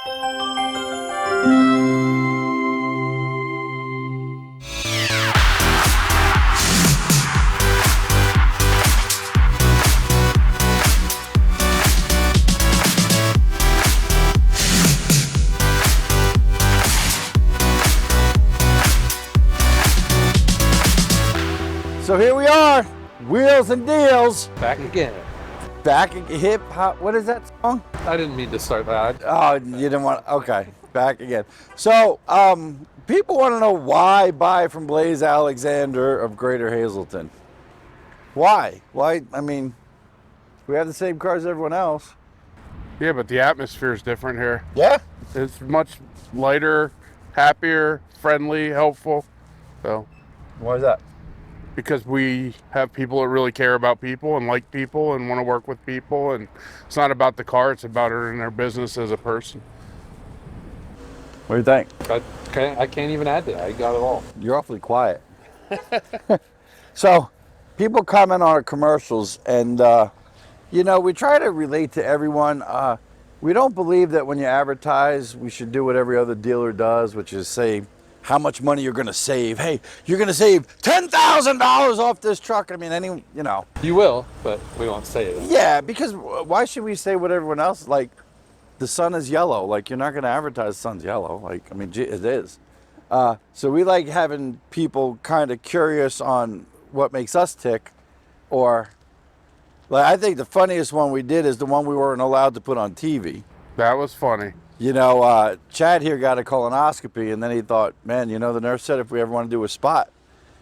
So here we are, Wheels and Deals. Back again. Back hip hop, what is that song? I didn't mean to start that. Oh, you didn't want, okay, back again. So, people want to know why buy from Blaise Alexander of Greater Hazleton. Why? I mean, we have the same cars as everyone else. Yeah, but the atmosphere is different here. Yeah? It's much lighter, happier, friendly, helpful. So, Why is that? because we have people that really care about people and like people and want to work with people, and it's not about the car, it's about earning their business as a person. What do you think? I can't even add to that. I got it all. You're awfully quiet. So, people comment on our commercials, and you know, we try to relate to everyone. We don't believe that when you advertise, we should do what every other dealer does, which is say how much money you're going to save. Hey, you're going to save $10,000 off this truck. I mean, you know. You will, but we won't say it. Yeah, because why should we say what everyone else, like, the sun is yellow. Like, you're not going to advertise the sun's yellow. Like, I mean, it is. So we like having people kind of curious on what makes us tick, or, like, I think the funniest one we did is the one we weren't allowed to put on TV. That was funny. You know, Chad here got a colonoscopy, and then he thought, man, you know, the nurse said if we ever want to do a spot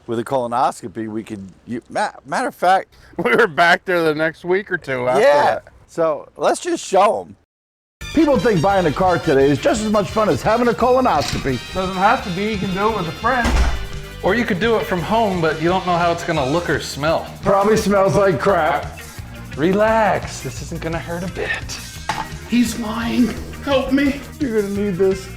with a colonoscopy, we could, matter of fact. We were back there the next week or two after that. So let's just show them. People think buying a car today is just as much fun as having a colonoscopy. Doesn't have to be, you can do it with a friend. Or you could do it from home, but you don't know how it's gonna look or smell. Probably smells like crap. Relax, this isn't gonna hurt a bit. He's lying. Help me. You're gonna need this.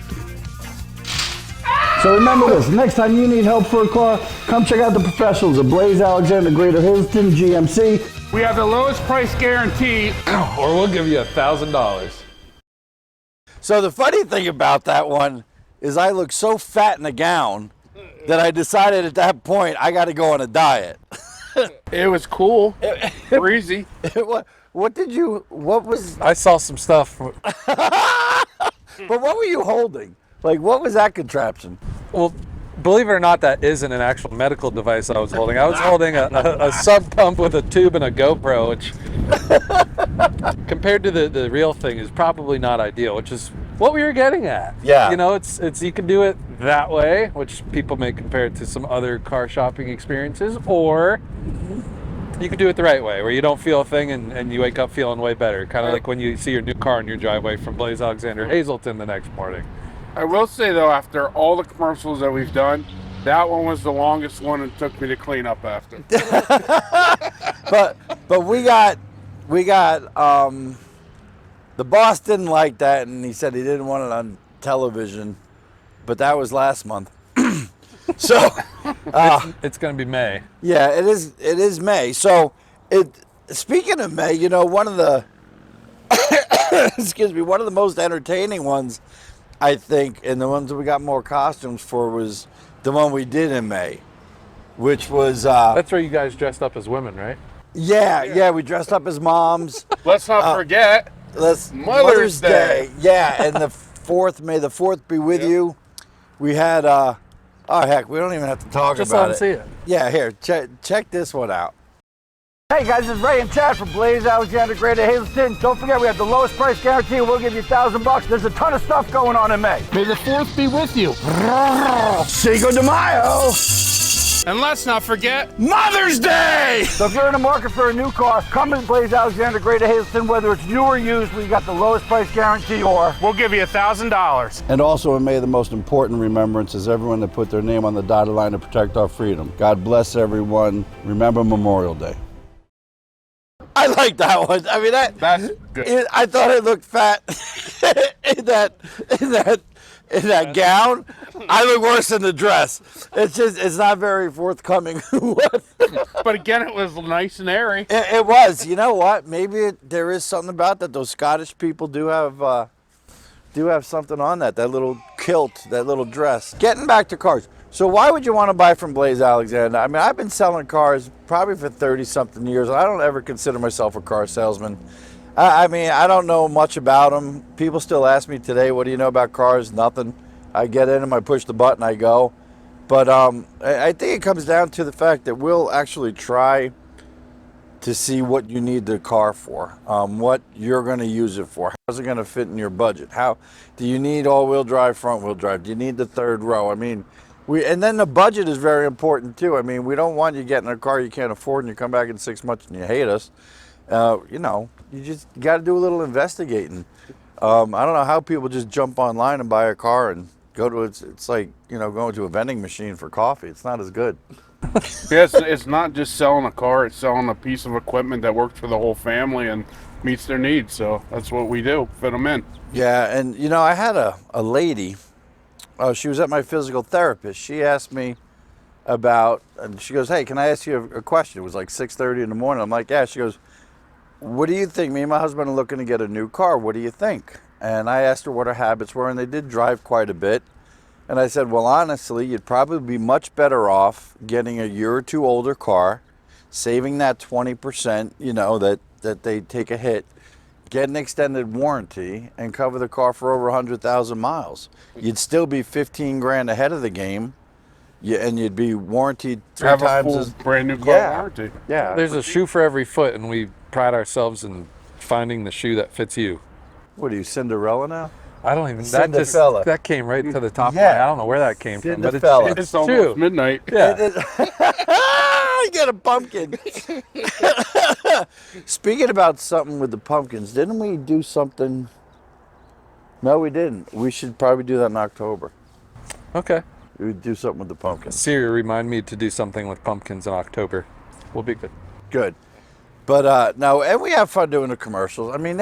So remember this, next time you need help for a car, come check out the professionals of Blaise Alexander, Greater Hazleton, GMC. We have the lowest price guarantee. Or we'll give you $1,000. So the funny thing about that one is I look so fat in a gown that I decided at that point I got to go on a diet. It was cool. Breezy. What was, I saw some stuff. but what were you holding? Like, what was that contraption? Well, believe it or not, that isn't an actual medical device I was holding. I was holding a sub pump with a tube and a GoPro, which compared to the real thing is probably not ideal, which is what we were getting at. Yeah. You know, it's you can do it that way, which people may compare it to some other car shopping experiences, or you can do it the right way, where you don't feel a thing and you wake up feeling way better. Kind of like when you see your new car in your driveway from Blaise Alexander Hazleton the next morning. I will say though, after all the commercials that we've done, that one was the longest one and took me to clean up after. but we got the boss didn't like that, and he said he didn't want it on television, but that was last month. So it's going to be May. Yeah, it is May. So speaking of May, you know, one of the one of the most entertaining ones, I think, and the ones that we got more costumes for, was the one we did in May, which was that's where you guys dressed up as women, right? Yeah, we dressed up as moms. Let's not forget Mother's Day. Yeah, and the 4th, may the 4th be with you. We had oh heck, we don't even have to talk Just about let it. them see it. Yeah, here, check this one out. Hey guys, this is Ray and Chad from Blaise Alexander, Greater Hazleton. Don't forget, we have the lowest price guarantee. We'll give you $1,000. There's a ton of stuff going on in May. May the 4th be with you. Cinco de Mayo. And let's not forget Mother's Day! So if you're in the market for a new car, come to Blaise Alexander, Greater Hazleton, whether it's new or used, we got the lowest price guarantee, or we'll give you $1,000. And also in May, the most important remembrance is everyone that put their name on the dotted line to protect our freedom. God bless everyone. Remember Memorial Day. I like that one. I mean, that's good. I thought it looked fat in that gown. I look worse in the dress. It's not very forthcoming. But again, it was nice and airy. It was. You know what? Maybe there is something about that. Those Scottish people do have do have something on that little kilt, that little dress. Getting back to cars. So why would you want to buy from Blaise Alexander? I mean, I've been selling cars probably for 30-something years. I don't ever consider myself a car salesman. I mean, I don't know much about them. People still ask me today, what do you know about cars? Nothing. I get in them, I push the button, I go. But I think it comes down to the fact that we'll actually try to see what you need the car for, what you're going to use it for. How's it going to fit in your budget? How do you need all-wheel drive, front-wheel drive? Do you need the third row? I mean, and then the budget is very important too. I mean, we don't want you getting a car you can't afford and you come back in 6 months and you hate us. You know, you got to do a little investigating. I don't know how people just jump online and buy a car and go to it's like, you know, going to a vending machine for coffee. It's not as good. Yes, it's not just selling a car, it's selling a piece of equipment that works for the whole family and meets their needs. So that's what we do, fit them in. Yeah, and you know, I had a lady, she was at my physical therapist. She asked me about, and she goes, hey, can I ask you a question? It was like 6:30 in the morning. I'm like, yeah. She goes, what do you think? Me and my husband are looking to get a new car. What do you think? And I asked her what her habits were, and they did drive quite a bit. And I said, well, honestly, you'd probably be much better off getting a year or two older car, saving that 20%, you know, that they take a hit, get an extended warranty, and cover the car for over 100,000 miles. You'd still be 15 grand ahead of the game, and you'd be warranted 3 Have times a full as brand new car warranty. Yeah. There's a shoe for every foot, and we pride ourselves in finding the shoe that fits you. What are you, Cinderella now? I don't even. Cinderfella. That came right to the top. Yeah. Of my, I don't know where that came from, but Cinderfella. it's It's true. almost midnight. Yeah. You got a pumpkin. Speaking about something with the pumpkins, didn't we do something? No, we didn't. We should probably do that in October. Okay. We would do something with the pumpkins. Siri, remind me to do something with pumpkins in October. We'll be good. Good. But no, and we have fun doing the commercials. I mean,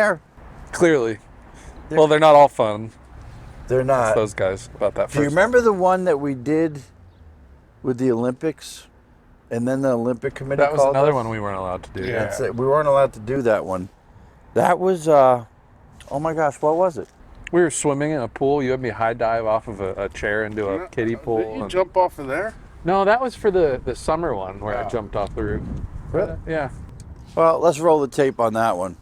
Clearly. Well, they're not all fun. they're not. It's those guys about that Do you first. remember the one that we did with the Olympics? And then the Olympic Committee That was called another us? one we weren't allowed to do. Yeah. That's it. We weren't allowed to do that one. That was, oh my gosh, what was it? We were swimming in a pool. You had me high dive off of a chair into a kiddie pool. Did you and- jump off of there? No, that was for the summer one where I Oh. jumped off the roof. Really? Yeah. Well, let's roll the tape on that one.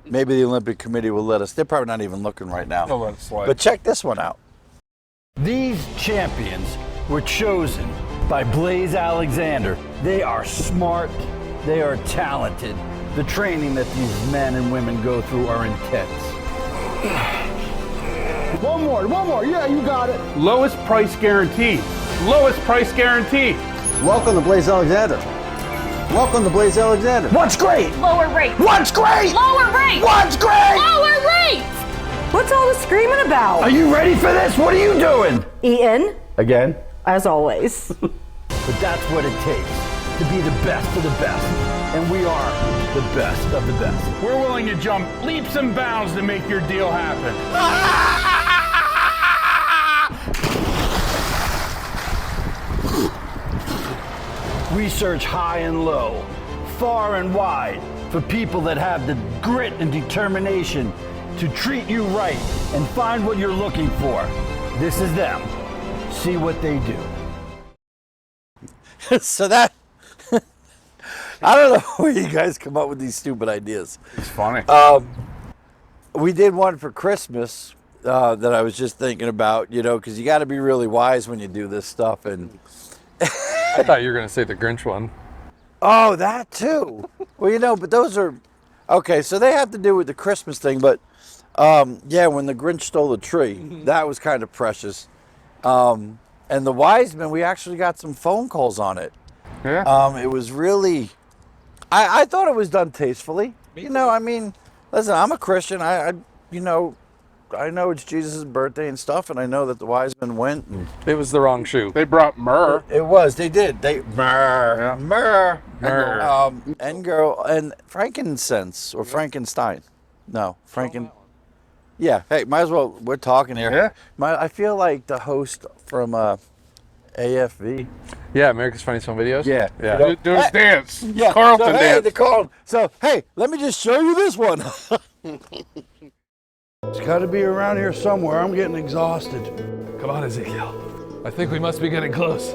Maybe the Olympic Committee will let us. They're probably not even looking right now. I'll let it slide. But check this one out. These champions were chosen by Blaise Alexander. They are smart, they are talented. The training that these men and women go through are intense. One more. Yeah, you got it. Lowest price guarantee. Lowest price guarantee. Welcome to Blaise Alexander. Welcome to Blaise Alexander. What's great? Lower rates. What's great? Lower rates. What's great? Lower rates. What's all the screaming Are about? you ready for this? What are you doing? Eating, Again? as always. But that's what it takes to be the best of the best. And we are the best of the best. We're willing to jump leaps and bounds to make your deal happen. We search high and low, far and wide, for people that have the grit and determination to treat you right and find what you're looking for. This is them. See what they do. So that, I don't know where you guys come up with these stupid ideas. It's funny. We did one for Christmas that I was just thinking about, you know, because you got to be really wise when you do this stuff. And I thought you were going to say the Grinch one. oh, that too. Well, you know, but those are okay. So they have to do with the Christmas thing, but yeah, when the Grinch stole the tree, that was kind of precious. And the wise men, we actually got some phone calls on it. Yeah. It was really, I thought it was done tastefully. You know, I mean, listen, I'm a Christian. You know, I know it's Jesus' birthday and stuff, and I know that the wise men went. And It was the wrong shoe. They brought myrrh. it was. They did. They myrrh, Yeah. myrrh, Myrrh. and girl and frankincense or Frankenstein. No, Yeah. Hey, might as well. We're talking here. Yeah. I feel like the host from AFV. Yeah, America's Funniest Home Videos. Yeah. Yeah. Do his dance. Yeah. Carlton so, hey, dance. the Carlton. So hey, let me just show you this one. It's got to be around here somewhere. I'm getting exhausted. Come on, Ezekiel. I think we must be getting close.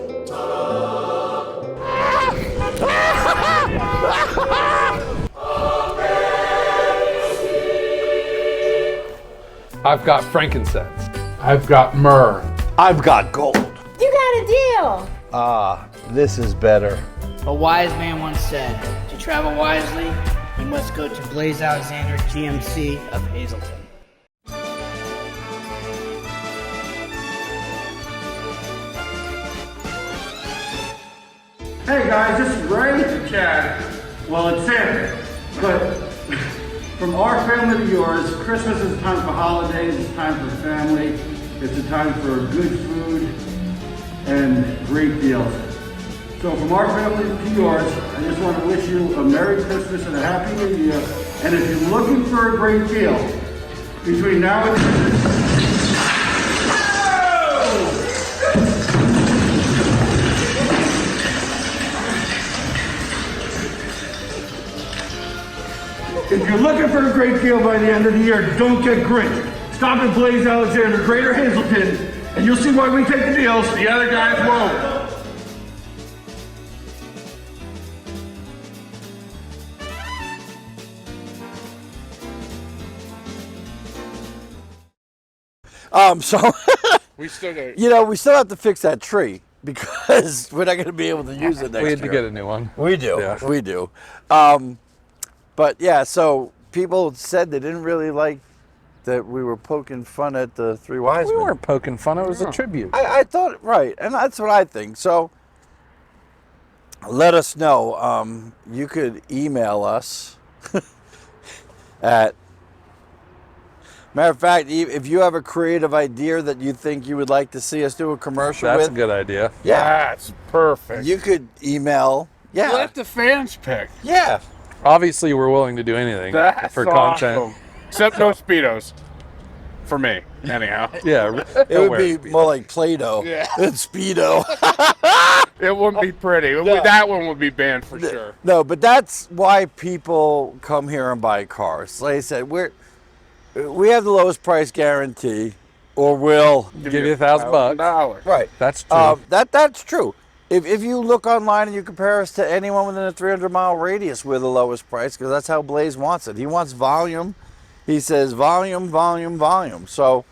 I've got frankincense. I've got myrrh. I've got gold. You got a deal. Ah, this is better. A wise man once said, to travel wisely, you must go to Blaise Alexander GMC of Hazleton. Hey guys, this is Ray. Chad. Well, it's Santa. But from our family to yours, Christmas is a time for holidays, it's time for family, it's a time for good food and great deals. So from our family to yours, I just want to wish you a Merry Christmas and a Happy New Year. And if you're looking for a great deal, between now and Christmas, if you're looking for a great deal by the end of the year, don't get great. Stop at Blaise Alexander, Greater Hazleton, and you'll see why we take the deals. The other guys won't. So We still got. you know, we still have to fix that tree because we're not going to be able to use it next year. We had to get a new one. We do. Yeah. We do. But yeah, so people said they didn't really like that we were poking fun at the three wise We men. weren't poking fun. It was a tribute. I thought, right, and that's what I think. So let us know. You could email us at, matter of fact, if you have a creative idea that you think you would like to see us do a commercial That's with, a good idea. yeah, That's perfect. you could email. Yeah, Let the fans pick. yeah. Obviously, we're willing to do anything That's for awesome. content. Except no Speedos. For me, anyhow. Yeah, It would be more like Play-Doh Yeah. than Speedo. It wouldn't be pretty. That one would be banned for sure. No, but that's why people come here and buy cars. Like I said, we have the lowest price guarantee, or we'll. give you $1,000. $1,000. Right. That's true. That's true. If you look online and you compare us to anyone within a 300-mile radius, we're the lowest price because that's how Blaise wants it. He wants volume. He says volume, volume, volume. So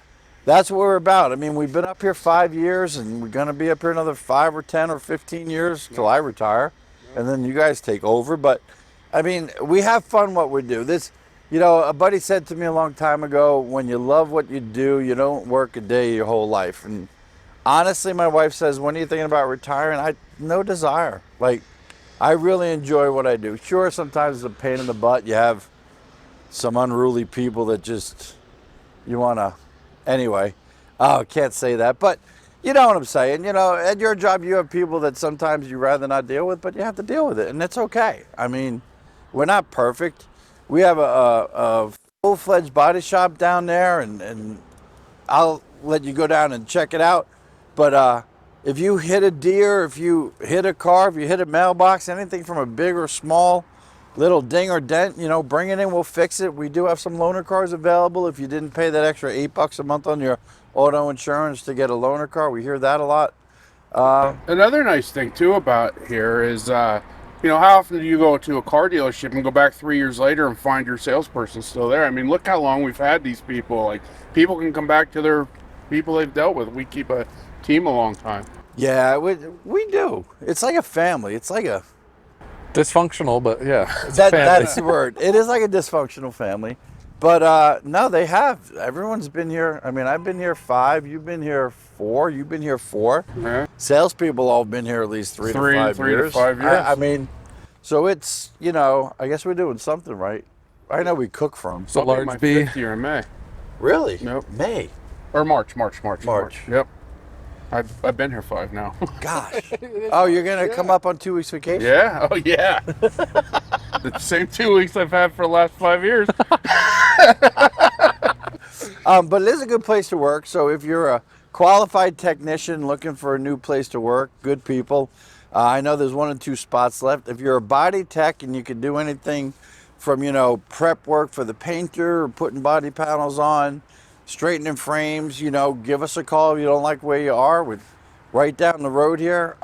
that's what we're about. I mean, we've been up here 5 years, and we're going to be up here another 5 or 10 or 15 years till I retire, and then you guys take over. But I mean, we have fun what we do. This, you know, a buddy said to me a long time ago, when you love what you do, you don't work a day your whole life. And honestly, my wife says, when are you thinking about retiring? No desire. Like, I really enjoy what I do. Sure, sometimes it's a pain in the butt. You have some unruly people that just, you want to, anyway, can't say that. But you know what I'm saying. You know, at your job, you have people that sometimes you rather not deal with, but you have to deal with it. And it's okay. I mean, we're not perfect. We have a full-fledged body shop down there, and I'll let you go down and check it out. But if you hit a deer, if you hit a car, if you hit a mailbox, anything from a big or small little ding or dent, you know, bring it in, we'll fix it. We do have some loaner cars available. If you didn't pay that extra $8 a month on your auto insurance to get a loaner car, we hear that a lot. Another nice thing too about here is, you know, how often do you go to a car dealership and go back 3 years later and find your salesperson still there? I mean, look how long we've had these people. Like, people can come back to their people they've dealt with. We keep a team a long time. Yeah, we do. It's like a family. It's like a Dysfunctional, but yeah. It's that's the word. It is like a dysfunctional family. But no, they have. Everyone's been here. I mean, I've been here 5. You've been here 4. You've been here 4. Yeah. Salespeople all been here at least 3 to 5 years. 3 to 5 years. I mean, so it's, you know, I guess we're doing something right. I know we cook for them. So I'll be large my B. 5th year in May. Really? Nope. May. Or March. Yep. I've been here 5 now. Gosh. Oh, you're going to come up on 2 weeks vacation? Yeah. Oh, yeah. The same 2 weeks I've had for the last 5 years. But it is a good place to work. So if you're a qualified technician looking for a new place to work, good people. I know there's 1 and 2 spots left. If you're a body tech and you can do anything from, you know, prep work for the painter, putting body panels on, straightening frames, you know, give us a call if you don't like where you are. We're right down the road here.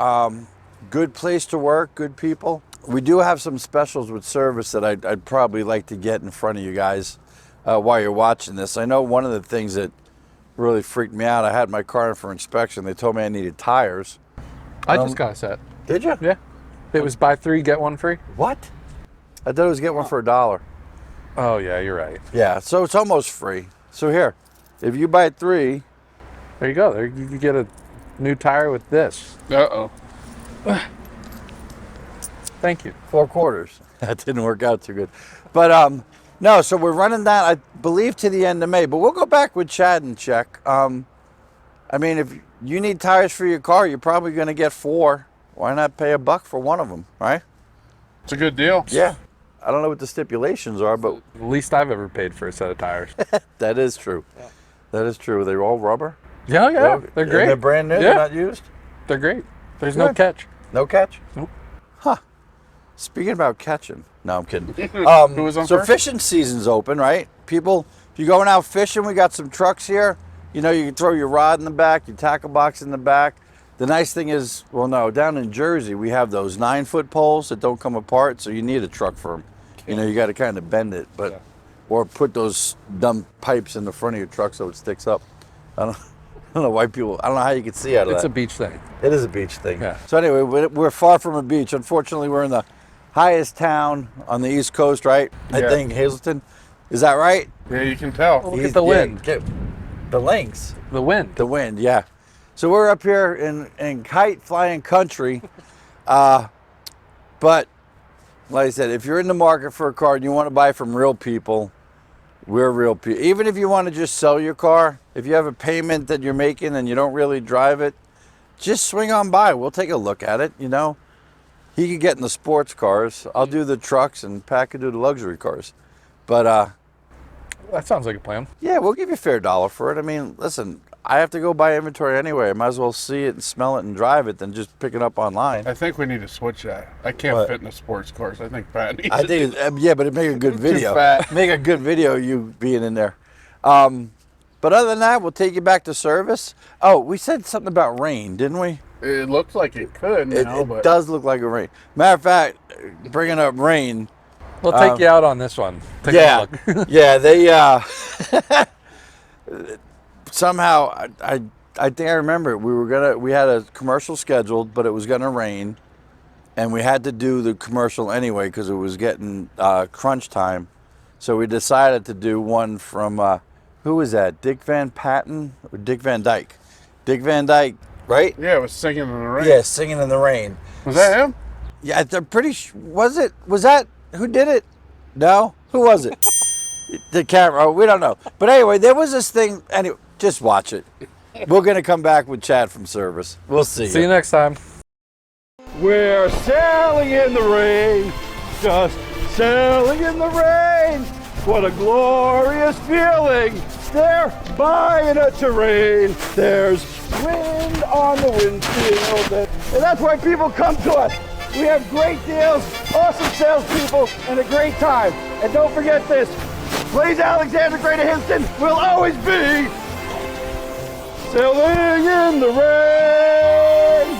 Good place to work, good people. We do have some specials with service that I'd probably like to get in front of you guys while you're watching this. I know one of the things that really freaked me out, I had my car in for inspection. They told me I needed tires. I just got a set. Did you? Yeah. It was buy 3, get 1 free. What? I thought it was get one for $1. Oh, yeah, you're right. Yeah, so it's almost free. So here, if you buy 3. There you go. There you get a new tire with this. Uh-oh. Thank you. 4 quarters. That didn't work out too good. But no, so we're running that, I believe, to the end of May. But we'll go back with Chad and check. I mean, if you need tires for your car, you're probably going to get 4. Why not pay $1 for one of them, right? It's a good deal. Yeah. I don't know what the stipulations are, but The least I've ever paid for a set of tires. that is true. Yeah. That is true. They're all rubber. Yeah, yeah. They're great. They're brand new. Yeah. They're not used. They're great. There's no Good. catch. No catch? Nope. Huh. Speaking about catching. No, I'm kidding. Who was on So first? fishing season's open, right? People, if you're going out fishing, we got some trucks here. You know, you can throw your rod in the back, your tackle box in the back. The nice thing is, well, no, down in Jersey, we have those 9-foot poles that don't come apart, so you need a truck for them. You know, you got to kind of bend it, but or put those dumb pipes in the front of your truck so it sticks up. I don't know why people, I don't know how you can see out of It's that. a beach thing. It is a beach thing. Yeah. So anyway, we're far from a beach. Unfortunately, we're in the highest town on the East Coast, right? I Yeah. think Hazleton. Is that right? Yeah, you can tell. Look at the wind. The links. The wind. The wind, yeah. So we're up here in kite flying country. But like I said, if you're in the market for a car and you want to buy from real people, we're real people. Even if you want to just sell your car, if you have a payment that you're making and you don't really drive it, just swing on by. We'll take a look at it, you know. He could get in the sports cars. I'll do the trucks and Pat could do the luxury cars. But That sounds like a plan. yeah, we'll give you a fair $1 for it. I mean, listen, I have to go buy inventory anyway. I might as well see it and smell it and drive it than just pick it up online. I think we need to switch that. I can't What? fit in the sports cars. I think Pat needs I to think, yeah, but it make a good video. fat. Make a good video, you being in there. But other than that, we'll take you back to service. Oh, we said something about rain, didn't we? It looks like it could, It, now, it but does look like a rain. Matter of fact, bringing up rain. We'll take you out on this one. Take Yeah, a look. yeah. They somehow I think I remember we had a commercial scheduled, but it was gonna rain, and we had to do the commercial anyway because it was getting crunch time. So we decided to do one from who was that? Dick Van Patten or Dick Van Dyke? Dick Van Dyke, right? yeah, it was singing in the rain. Yeah, singing in the rain. Was that him? Yeah, I'm pretty sure. Was that who did it? No, who was it? The camera. Oh, we don't know. But anyway, there was this thing. Anyway, just watch it. We're gonna come back with Chad from service. We'll see. See you next time. We're sailing in the rain, just sailing in the rain. What a glorious feeling. There by in a terrain, there's wind on the windshield. And that's why people come to us. We have great deals, awesome salespeople, and a great time. And don't forget this, Blaise Alexander, Greater Houston, will always be sailing in the rain.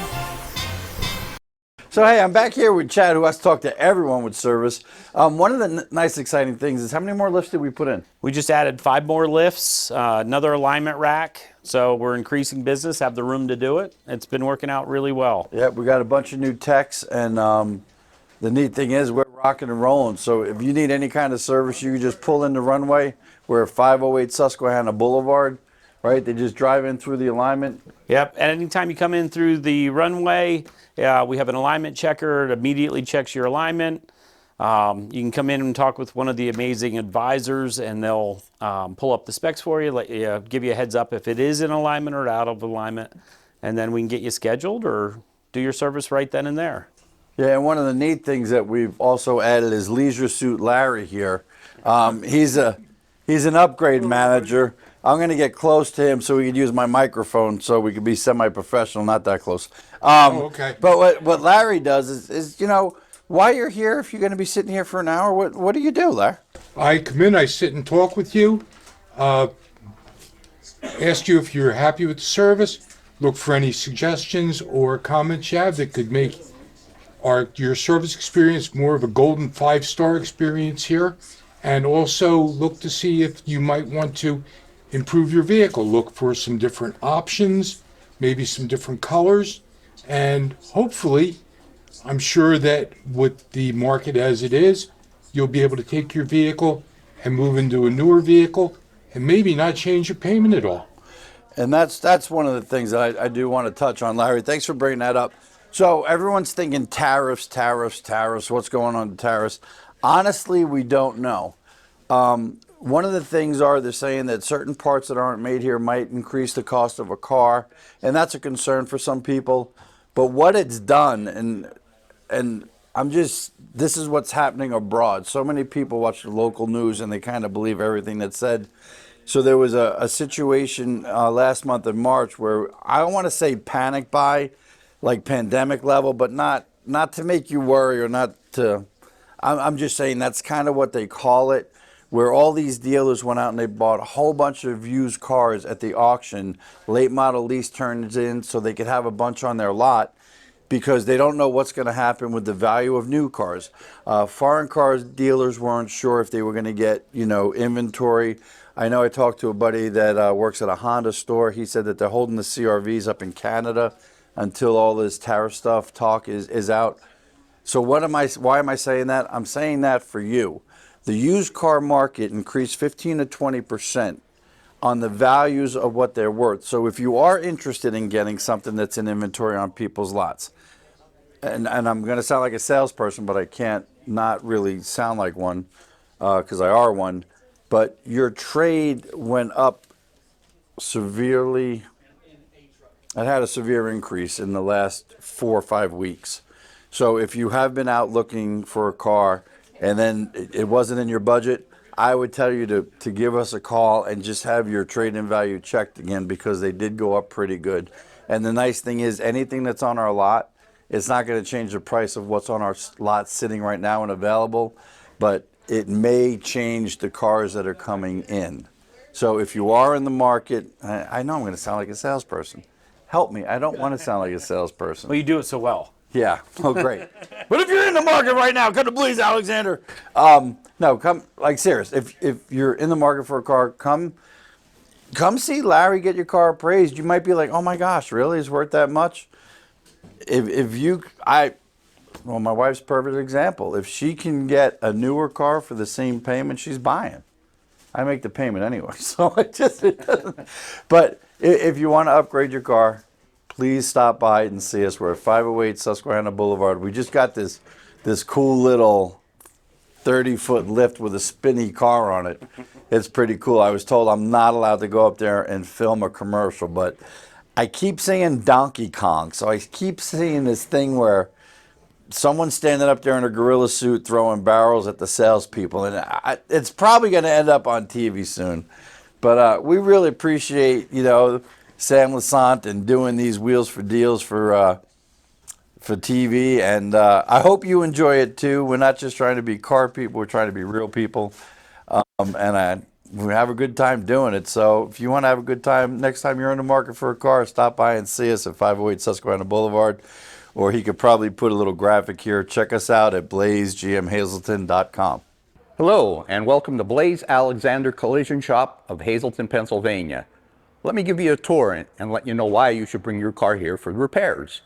So hey, I'm back here with Chad, who has to talk to everyone with service. One of the nice, exciting things is how many more lifts did we put in? We just added 5 more lifts, another alignment rack. So we're increasing business, have the room to do it. It's been working out really well. Yeah, we got a bunch of new techs, and the neat thing is we're rocking and rolling. So if you need any kind of service, you can just pull in the runway. We're at 508 Susquehanna Boulevard, right? They just drive in through the alignment. Yep, and anytime you come in through the runway, we have an alignment checker. It immediately checks your alignment. You can come in and talk with one of the amazing advisors, and they'll pull up the specs for you, give you a heads up if it is in alignment or out of alignment, and then we can get you scheduled or do your service right then and there. Yeah, and one of the neat things that we've also added is Leisure Suit Larry here. He's an upgrade manager. I'm going to get close to him so we can use my microphone so we can be semi-professional, not that close. Okay. But what Larry does is, you know, why you're here if you're going to be sitting here for an hour. What do you do, Larry? I come in, I sit and talk with you, ask you if you're happy with the service, look for any suggestions or comments you have that could make your service experience more of a golden 5-star experience here, and also look to see if you might want to improve your vehicle. Look for some different options, maybe some different colors, and hopefully, I'm sure that with the market as it is, you'll be able to take your vehicle and move into a newer vehicle and maybe not change your payment at all. And that's one of the things that I do want to touch on, Larry. Thanks for bringing that up. So everyone's thinking tariffs. What's going on with tariffs? Honestly, we don't know. One of the things they're saying that certain parts that aren't made here might increase the cost of a car, and that's a concern for some people. But what it's done, and this is what's happening abroad. So many people watch the local news and they kind of believe everything that's said. So there was a situation last month in March where I don't want to say panic buy, like pandemic level, but not to make you worry or not to. I'm just saying that's kind of what they call it, where all these dealers went out and they bought a whole bunch of used cars at the auction, late model lease turns in, so they could have a bunch on their lot because they don't know what's going to happen with the value of new cars. Foreign cars dealers weren't sure if they were going to get inventory. I know I talked to a buddy that works at a Honda store. He said that they're holding the CRVs up in Canada until all this tariff stuff talk is out. So why am I saying that? I'm saying that for you. The used car market increased 15 to 20% on the values of what they're worth. So if you are interested in getting something that's in inventory on people's lots, and I'm going to sound like a salesperson, but I can't not really sound like one because I are one, but your trade went up severely. It had a severe increase in the last 4 or 5 weeks. So if you have been out looking for a car and then it wasn't in your budget, I would tell you to give us a call and just have your trade-in value checked again because they did go up pretty good. And the nice thing is anything that's on our lot, it's not going to change the price of what's on our lot sitting right now and available, but it may change the cars that are coming in. So if you are in the market, I know I'm going to sound like a salesperson. Help me. I don't want to sound like a salesperson. Well, you do it so well. Yeah. Oh, great. But if you're in the market right now, come to Blaise Alexander. No, come, like, serious. If you're in the market for a car, come see Larry get your car appraised. You might be like, oh my gosh, really? It's worth that much? Well, my wife's a perfect example. If she can get a newer car for the same payment, she's buying. I make the payment anyway, so it doesn't. But if you want to upgrade your car, please stop by and see us. We're at 508 Susquehanna Boulevard. We just got this cool little 30-foot lift with a spinny car on it. It's pretty cool. I was told I'm not allowed to go up there and film a commercial, but I keep saying Donkey Kong. So I keep seeing this thing where someone's standing up there in a gorilla suit throwing barrels at the salespeople, and it's probably going to end up on TV soon. But we really appreciate, Sam Lassant and doing these Wheels for Deals for TV, and I hope you enjoy it too. We're not just trying to be car people; we're trying to be real people, and we have a good time doing it. So if you want to have a good time next time you're in the market for a car, stop by and see us at 508 Susquehanna Boulevard. Or he could probably put a little graphic here. Check us out at blaisegmhazleton.com. Hello, and welcome to Blaise Alexander Collision Shop of Hazleton, Pennsylvania. Let me give you a tour and let you know why you should bring your car here for repairs.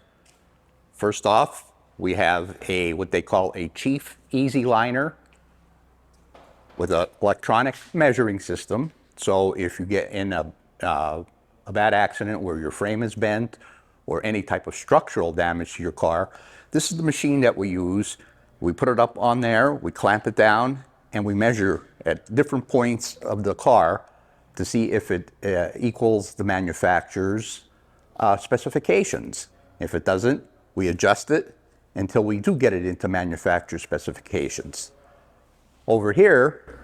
First off, we have what they call a Chief Easy Liner with an electronic measuring system. So if you get in a bad accident where your frame is bent, or any type of structural damage to your car, this is the machine that we use. We put it up on there, we clamp it down, and we measure at different points of the car to see if it equals the manufacturer's specifications. If it doesn't, we adjust it until we do get it into manufacturer specifications. Over here,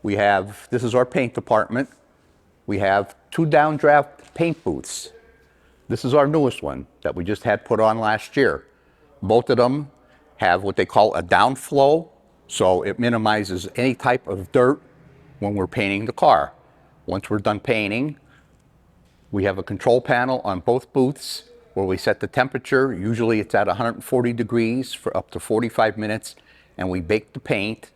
this is our paint department. We have 2 downdraft paint booths. This is our newest one that we just had put on last year. Both of them have what they call a downflow, so it minimizes any type of dirt when we're painting the car. Once we're done painting, we have a control panel on both booths where we set the temperature. Usually it's at 140 degrees for up to 45 minutes, and we bake the paint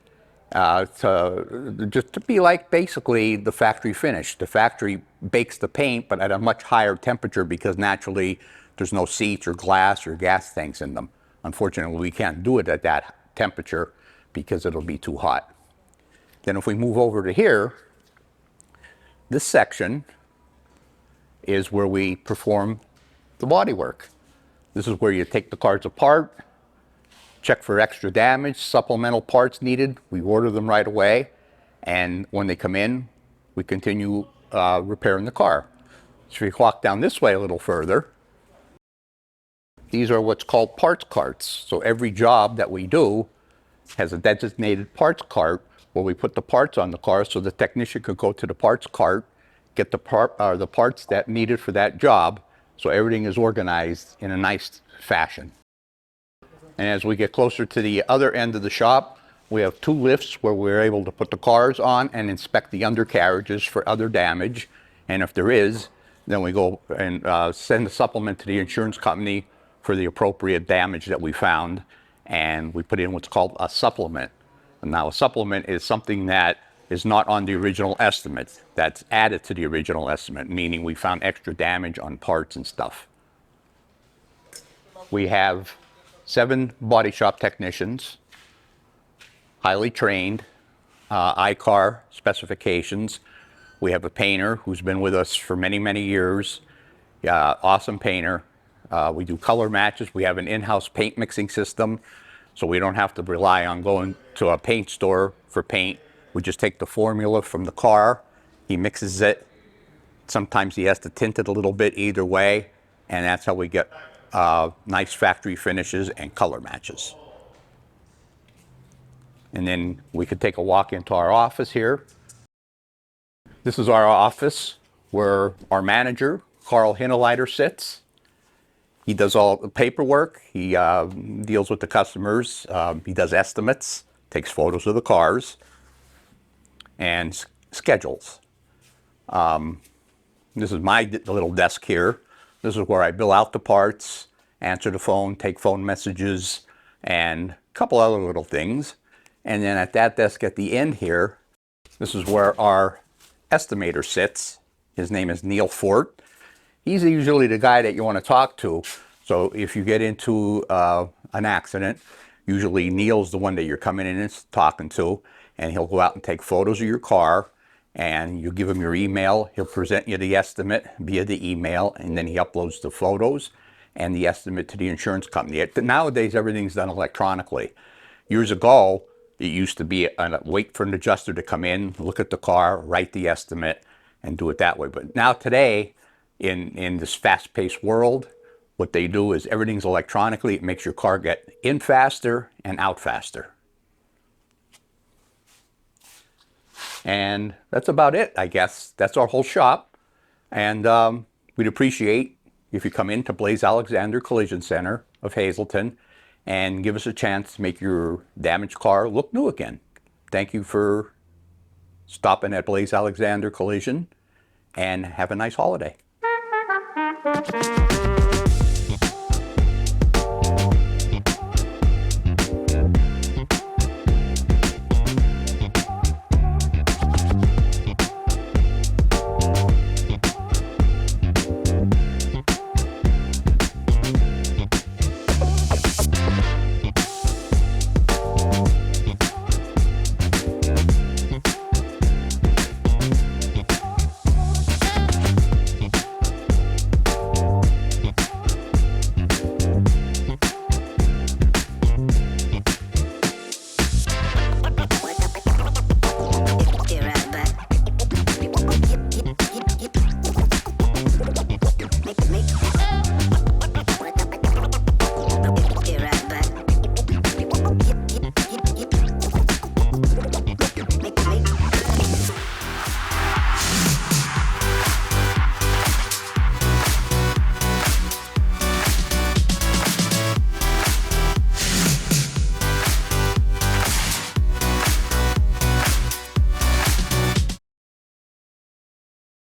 just to be like basically the factory finish. The factory bakes the paint, but at a much higher temperature because naturally there's no seats or glass or gas tanks in them. Unfortunately, we can't do it at that temperature because it'll be too hot. Then if we move over to here, this section is where we perform the body work. This is where you take the cars apart, check for extra damage, supplemental parts needed. We order them right away, and when they come in, we continue repairing the car. So if you walk down this way a little further, these are what's called parts carts. So every job that we do has a designated parts cart where we put the parts on the car so the technician could go to the parts cart, get the parts that needed for that job, so everything is organized in a nice fashion. And as we get closer to the other end of the shop, we have two lifts where we're able to put the cars on and inspect the undercarriages for other damage. And if there is, then we go and send a supplement to the insurance company for the appropriate damage that we found, and we put in what's called a supplement. And now a supplement is something that is not on the original estimate, that's added to the original estimate, meaning we found extra damage on parts and stuff. We have 7 body shop technicians, highly trained, ICAR specifications. We have a painter who's been with us for many, many years, awesome painter. We do color matches. We have an in-house paint mixing system, so we don't have to rely on going to a paint store for paint. We just take the formula from the car, he mixes it. Sometimes he has to tint it a little bit either way, and that's how we get nice factory finishes and color matches. And then we could take a walk into our office here. This is our office where our manager, Carl Hineleiter, sits. He does all the paperwork, he deals with the customers, he does estimates, takes photos of the cars, and schedules. This is my little desk here. This is where I bill out the parts, answer the phone, take phone messages, and a couple other little things. And then at that desk at the end here, this is where our estimator sits. His name is Neil Fort. He's usually the guy that you want to talk to. So if you get into an accident, usually Neil's the one that you're coming in and talking to, and he'll go out and take photos of your car, and you give him your email. He'll present you the estimate via the email, and then he uploads the photos and the estimate to the insurance company. Nowadays, everything's done electronically. Years ago, it used to be wait for an adjuster to come in, look at the car, write the estimate, and do it that way. But now today, in this fast-paced world, what they do is everything's electronically. It makes your car get in faster and out faster. And that's about it, I guess. That's our whole shop. And we'd appreciate if you come into Blaise Alexander Collision Center of Hazleton and give us a chance to make your damaged car look new again. Thank you for stopping at Blaise Alexander Collision, and have a nice holiday.